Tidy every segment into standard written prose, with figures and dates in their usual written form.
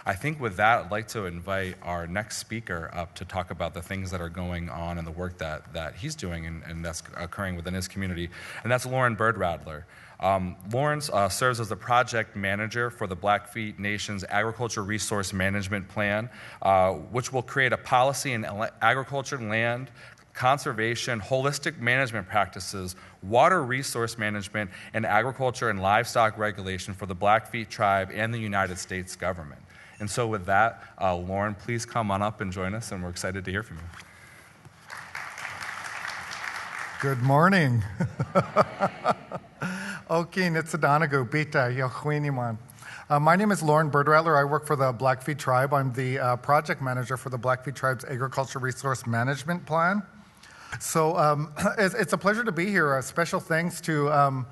I think with that, I'd like to invite our next speaker up to talk about the things that are going on and the work that he's doing and that's occurring within his community, and that's Loren BirdRattler. Loren serves as the project manager for the Blackfeet Nation's Agriculture Resource Management Plan, which will create a policy in agriculture, land, conservation, holistic management practices, water resource management, and agriculture and livestock regulation for the Blackfeet tribe and the United States government. And so with that, Loren, please come on up and join us, and we're excited to hear from you. Good morning. Okin Itzadanagu Bita Yochwiniman. My name is Loren BirdRattler. I work for the Blackfeet tribe. I'm the project manager for the Blackfeet tribe's Agriculture Resource Management Plan. So it's a pleasure to be here. Special thanks to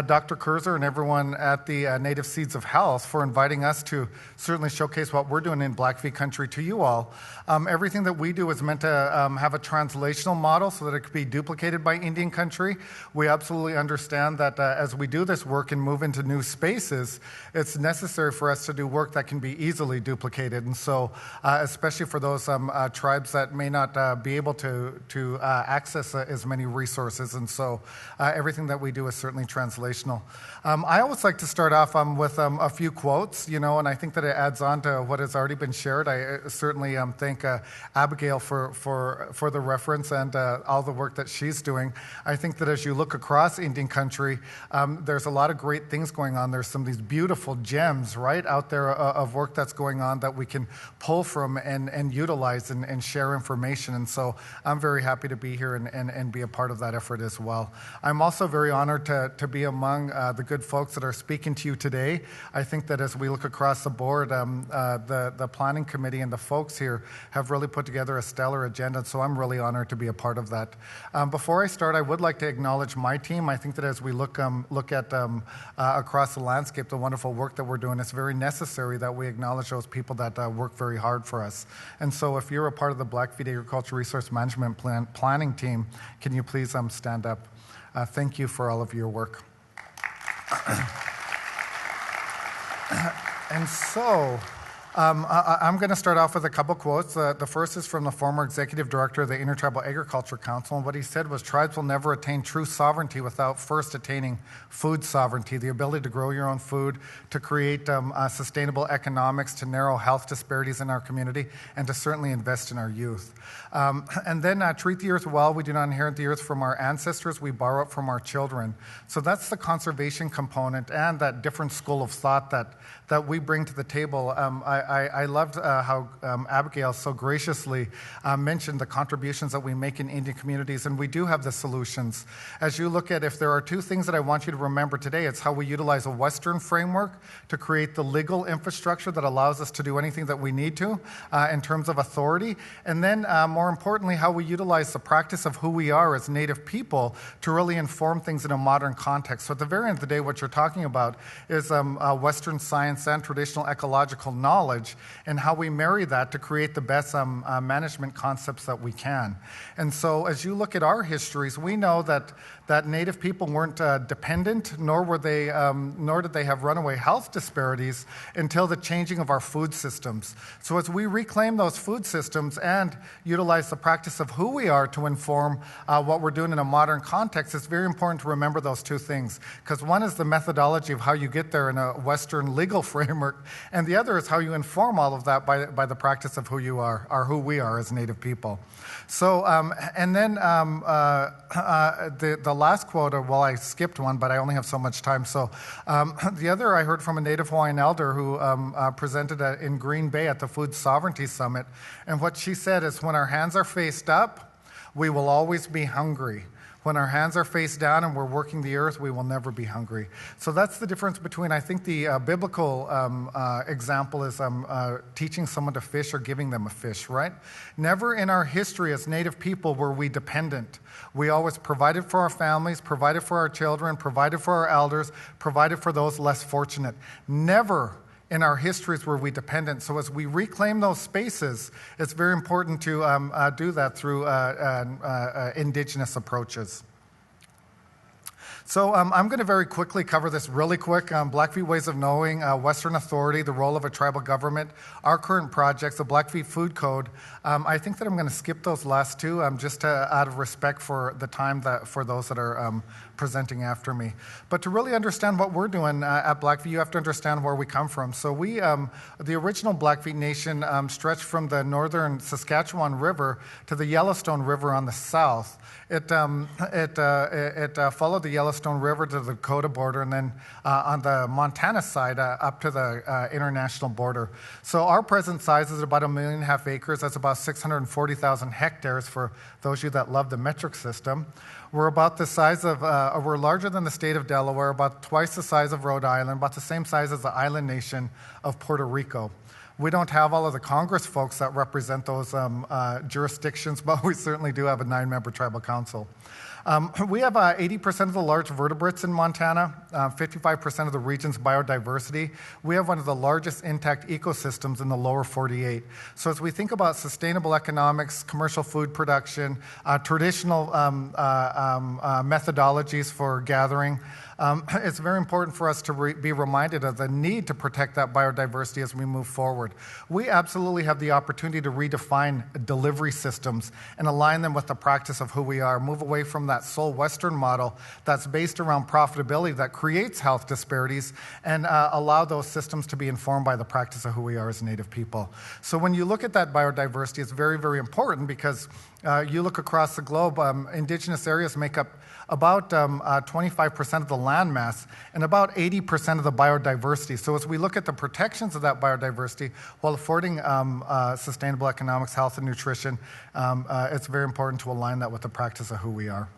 Dr. Kurzer and everyone at the Native Seeds of Health for inviting us to certainly showcase what we're doing in Blackfeet country to you all. Everything that we do is meant to have a translational model so that it could be duplicated by Indian country. We absolutely understand that as we do this work and move into new spaces, it's necessary for us to do work that can be easily duplicated. And so especially for those tribes that may not be able to access as many resources. And so everything that we do is certainly translational. I always like to start off with a few quotes, and I think that it adds on to what has already been shared. I certainly thank Abigail for the reference and all the work that she's doing. I think that as you look across Indian country, there's a lot of great things going on. There's some of these beautiful gems right out there of work that's going on that we can pull from and utilize and share information. And so I'm very happy to be here and be a part of that effort as well. I'm also very honored to be among the good folks that are speaking to you today. I think that as we look across the board, the planning committee and the folks here have really put together a stellar agenda, so I'm really honored to be a part of that. Before I start, I would like to acknowledge my team. I think that as we look at across the landscape, the wonderful work that we're doing, it's very necessary that we acknowledge those people that work very hard for us. And so if you're a part of the Blackfeet Agriculture Resource Management planning team, can you please stand up? Thank you for all of your work. And so I'm going to start off with a couple quotes. The first is from the former executive director of the Intertribal Agriculture Council, and what he said was, tribes will never attain true sovereignty without first attaining food sovereignty, the ability to grow your own food, to create sustainable economics, to narrow health disparities in our community, and to certainly invest in our youth. And then treat the earth well. We do not inherit the earth from our ancestors. We borrow it from our children. So that's the conservation component and that different school of thought that we bring to the table. I loved how Abigail so graciously mentioned the contributions that we make in Indian communities, and we do have the solutions. As you look at, if there are two things that I want you to remember today, it's how we utilize a Western framework to create the legal infrastructure that allows us to do anything that we need to in terms of authority, and then more importantly, how we utilize the practice of who we are as Native people to really inform things in a modern context. So at the very end of the day, what you're talking about is Western science and traditional ecological knowledge, and how we marry that to create the best management concepts that we can. And so as you look at our histories, we know that Native people weren't dependent, nor did they have runaway health disparities until the changing of our food systems. So as we reclaim those food systems and utilize the practice of who we are to inform what we're doing in a modern context, it's very important to remember those two things. Because one is the methodology of how you get there in a Western legal framework, and the other is how you inform all of that by the practice of who you are, or who we are as Native people. So, and then the last quote, well, I skipped one, but I only have so much time. So the other I heard from a Native Hawaiian elder who presented in Green Bay at the Food Sovereignty Summit. And what she said is, when our hands are faced up, we will always be hungry. When our hands are face down and we're working the earth, we will never be hungry. So that's the difference between, I think the biblical example is teaching someone to fish or giving them a fish, right? Never in our history as Native people were we dependent. We always provided for our families, provided for our children, provided for our elders, provided for those less fortunate. Never in our histories were we dependent. So as we reclaim those spaces, it's very important to do that through indigenous approaches. So I'm going to very quickly cover this really quick. Blackfeet Ways of Knowing, Western Authority, the role of a tribal government, our current projects, the Blackfeet Food Code. I think that I'm going to skip those last two just out of respect for the time for those that are presenting after me. But to really understand what we're doing at Blackfeet, you have to understand where we come from. So we, the original Blackfeet Nation stretched from the northern Saskatchewan River to the Yellowstone River on the south. It followed the Yellowstone River to the Dakota border, and then on the Montana side up to the international border. So our present size is about 1.5 million acres. That's about 640,000 hectares for those of you that love the metric system. We're about the size of, we're larger than the state of Delaware, about twice the size of Rhode Island, about the same size as the island nation of Puerto Rico. We don't have all of the Congress folks that represent those jurisdictions, but we certainly do have a 9-member tribal council. We have 80% of the large vertebrates in Montana, 55% of the region's biodiversity. We have one of the largest intact ecosystems in the lower 48. So as we think about sustainable economics, commercial food production, traditional methodologies for gathering, it's very important for us to be reminded of the need to protect that biodiversity as we move forward. We absolutely have the opportunity to redefine delivery systems and align them with the practice of who we are, move away from that sole Western model that's based around profitability that creates health disparities, and allow those systems to be informed by the practice of who we are as Native people. So when you look at that biodiversity, it's very, very important because you look across the globe, indigenous areas make up about 25% of the land mass and about 80% of the biodiversity. So as we look at the protections of that biodiversity while affording sustainable economics, health, and nutrition, it's very important to align that with the practice of who we are.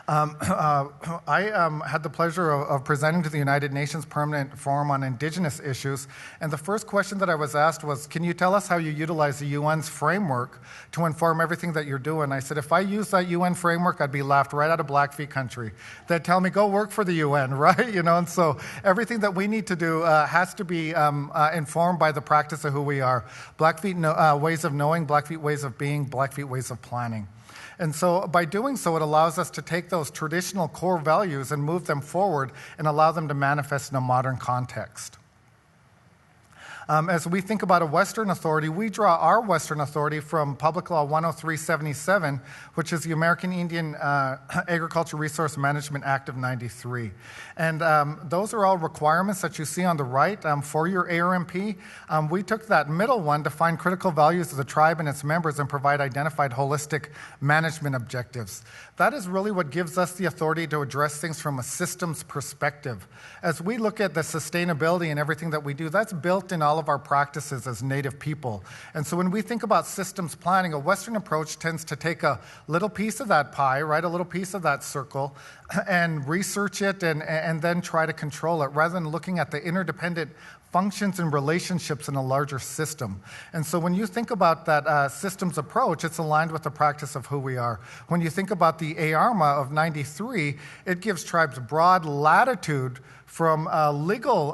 I had the pleasure of presenting to the United Nations Permanent Forum on Indigenous Issues, and the first question that I was asked was, can you tell us how you utilize the UN's framework to inform everything that you're doing? I said, if I use that UN framework, I'd be laughed right out of Blackfeet country. They'd tell me, go work for the UN, right? You know, and so everything that we need to do has to be informed by the practice of who we are. Blackfeet ways of knowing, Blackfeet ways of being, Blackfeet ways of planning. And so by doing so, it allows us to take those traditional core values and move them forward and allow them to manifest in a modern context. As we think about a Western authority, we draw our Western authority from Public Law 10377, which is the American Indian Agriculture Resource Management Act of '93. And those are all requirements that you see on the right for your ARMP. We took that middle one to find critical values of the tribe and its members and provide identified holistic management objectives. That is really what gives us the authority to address things from a systems perspective. As we look at the sustainability and everything that we do, that's built in all of our practices as Native people. And so when we think about systems planning, a Western approach tends to take a little piece of that pie, right, a little piece of that circle, and research it and then try to control it, rather than looking at the interdependent functions and relationships in a larger system. And so when you think about that systems approach, it's aligned with the practice of who we are. When you think about the ARMA of '93, it gives tribes broad latitude from a legal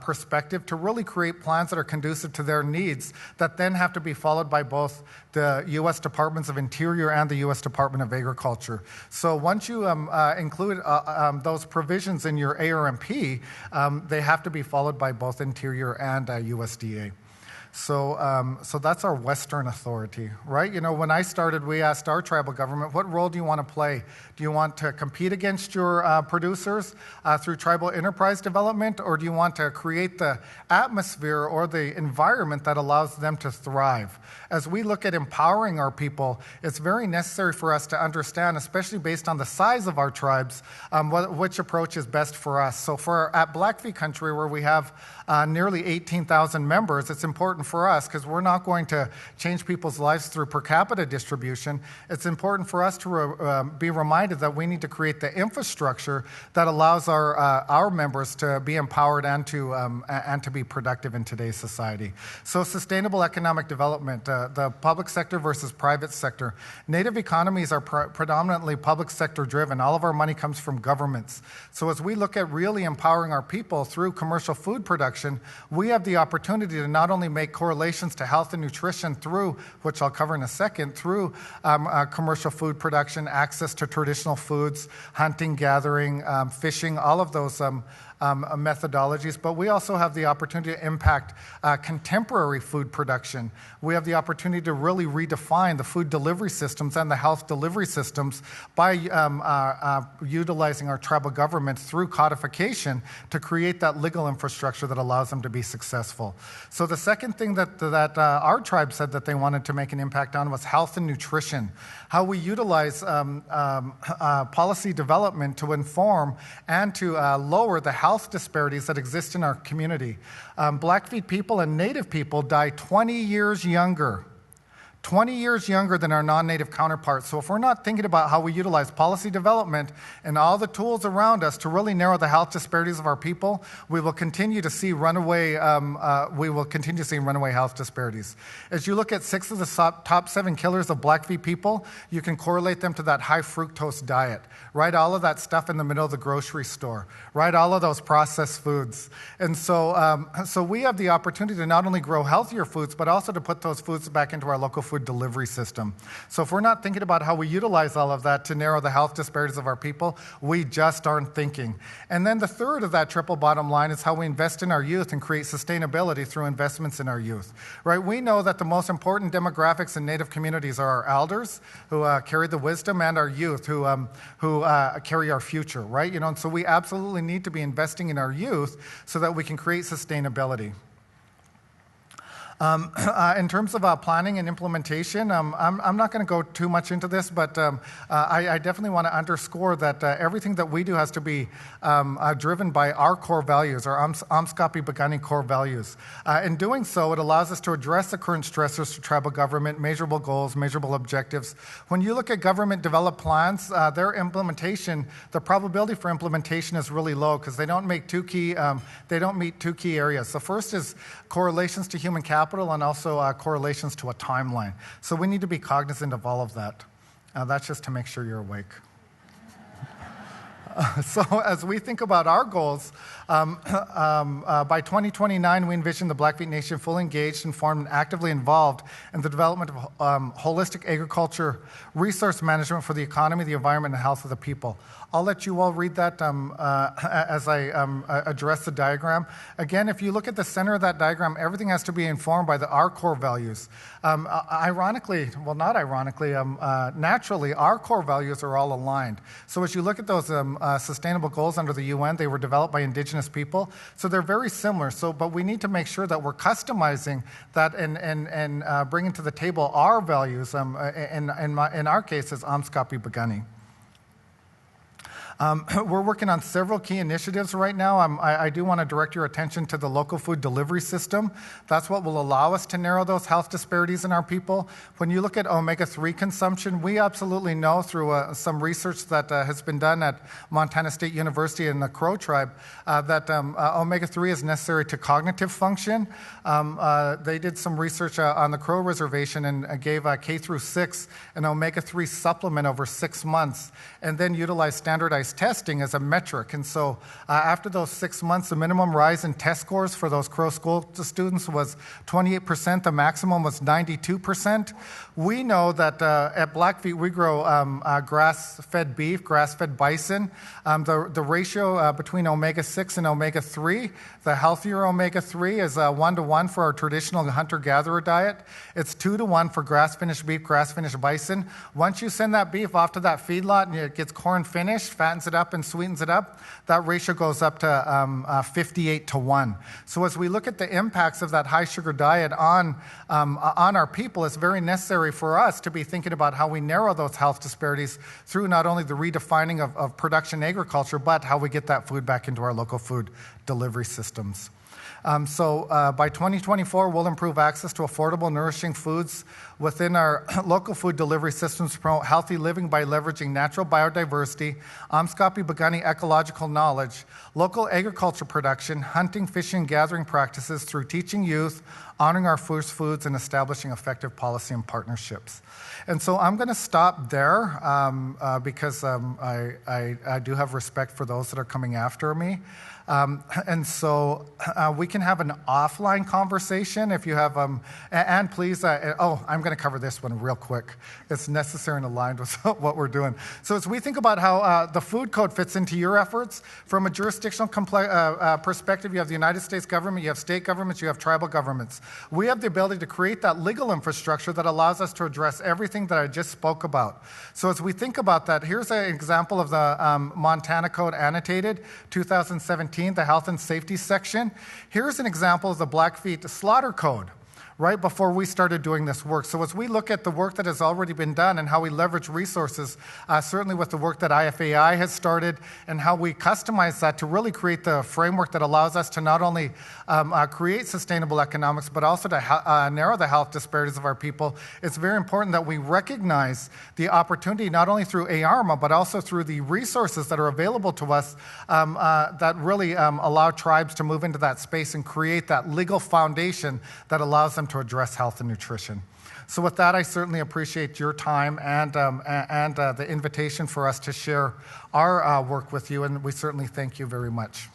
perspective to really create plans that are conducive to their needs that then have to be followed by both the U.S. Departments of Interior and the U.S. Department of Agriculture. So once you include those provisions in your ARMP, they have to be followed by both Interior and USDA. So that's our Western authority, right? You know, when I started, we asked our tribal government, what role do you want to play? Do you want to compete against your producers through tribal enterprise development, or do you want to create the atmosphere or the environment that allows them to thrive? As we look at empowering our people, it's very necessary for us to understand, especially based on the size of our tribes, which approach is best for us. So at Blackfeet country, where we have nearly 18,000 members, it's important for us because we're not going to change people's lives through per capita distribution. It's important for us to be reminded that we need to create the infrastructure that allows our members to be empowered and to be productive in today's society. So sustainable economic development, the public sector versus private sector. Native economies are predominantly public sector driven. All of our money comes from governments. So as we look at really empowering our people through commercial food production, we have the opportunity to not only make make correlations to health and nutrition through, which I'll cover in a second, through commercial food production, access to traditional foods, hunting, gathering, fishing, all of those methodologies, but we also have the opportunity to impact contemporary food production. We have the opportunity to really redefine the food delivery systems and the health delivery systems by utilizing our tribal governments through codification to create that legal infrastructure that allows them to be successful. So the second thing that our tribe said that they wanted to make an impact on was health and nutrition, how we utilize policy development to inform and to lower the health disparities that exist in our community. Blackfeet people and Native people die 20 years younger. 20 years younger than our non-Native counterparts. So if we're not thinking about how we utilize policy development and all the tools around us to really narrow the health disparities of our people, we will continue to see runaway health disparities. As you look at 6 of the top 7 killers of Blackfeet people, you can correlate them to that high fructose diet, right? All of that stuff in the middle of the grocery store, right? All of those processed foods. And so we have the opportunity to not only grow healthier foods, but also to put those foods back into our local food delivery system. So if we're not thinking about how we utilize all of that to narrow the health disparities of our people, we just aren't thinking. And then the third of that triple bottom line is how we invest in our youth and create sustainability through investments in our youth, right? We know that the most important demographics in Native communities are our elders who carry the wisdom and our youth who carry our future, right? And so we absolutely need to be investing in our youth so that we can create sustainability. In terms of planning and implementation, I'm not going to go too much into this, but I definitely want to underscore that everything that we do has to be driven by our core values, our Amskapi Bagani core values. In doing so, it allows us to address the current stressors to tribal government, measurable goals, measurable objectives. When you look at government-developed plans, their implementation, the probability for implementation is really low because they don't meet two key areas. The first is correlations to human capital and also correlations to a timeline. So we need to be cognizant of all of that. That's just to make sure you're awake. So as we think about our goals, by 2029, we envision the Blackfeet Nation fully engaged, informed, and actively involved in the development of holistic agriculture, resource management for the economy, the environment, and the health of the people. I'll let you all read that as I address the diagram. Again, if you look at the center of that diagram, everything has to be informed by our core values. Naturally, our core values are all aligned. So as you look at those sustainable goals under the UN, they were developed by Indigenous people. So they're very similar. But we need to make sure that we're customizing that and bringing to the table our values. In our case, as Amskapi Bagani. We're working on several key initiatives right now. I do want to direct your attention to the local food delivery system. That's what will allow us to narrow those health disparities in our people. When you look at omega-3 consumption, we absolutely know through some research that has been done at Montana State University and the Crow Tribe that omega-3 is necessary to cognitive function. They did some research on the Crow Reservation and gave K through 6 an omega-3 supplement over 6 months and then utilized standardized testing as a metric. And so after those 6 months, the minimum rise in test scores for those Crow school students was 28%. The maximum was 92%. We know that at Blackfeet, we grow grass-fed beef, grass-fed bison. The ratio between omega-6 and omega-3, the healthier omega-3 is 1-to-1 for our traditional hunter-gatherer diet. It's 2-to-1 for grass-finished beef, grass-finished bison. Once you send that beef off to that feedlot and it gets corn finished, fattens it up and sweetens it up, that ratio goes up to 58-to-1. So as we look at the impacts of that high sugar diet on our people, it's very necessary for us to be thinking about how we narrow those health disparities through not only the redefining of production agriculture, but how we get that food back into our local food delivery systems. By 2024, we'll improve access to affordable, nourishing foods within our local food delivery systems to promote healthy living by leveraging natural biodiversity, Amskapi Bagani ecological knowledge, local agriculture production, hunting, fishing, and gathering practices through teaching youth, honoring our first foods, and establishing effective policy and partnerships. And so I'm going to stop there because I do have respect for those that are coming after me. And so we can have an offline conversation if you have, and please, I'm going to cover this one real quick. It's necessary and aligned with what we're doing. So as we think about how the food code fits into your efforts, from a jurisdictional perspective, you have the United States government, you have state governments, you have tribal governments. We have the ability to create that legal infrastructure that allows us to address everything that I just spoke about. So as we think about that, here's an example of the Montana Code annotated, 2017. The health and safety section. Here's an example of the Blackfeet slaughter code right before we started doing this work. So as we look at the work that has already been done and how we leverage resources, certainly with the work that IFAI has started and how we customize that to really create the framework that allows us to not only create sustainable economics, but also to narrow the health disparities of our people, it's very important that we recognize the opportunity not only through ARMA, but also through the resources that are available to us that really allow tribes to move into that space and create that legal foundation that allows them to address health and nutrition. So with that, I certainly appreciate your time and the invitation for us to share our work with you, and we certainly thank you very much.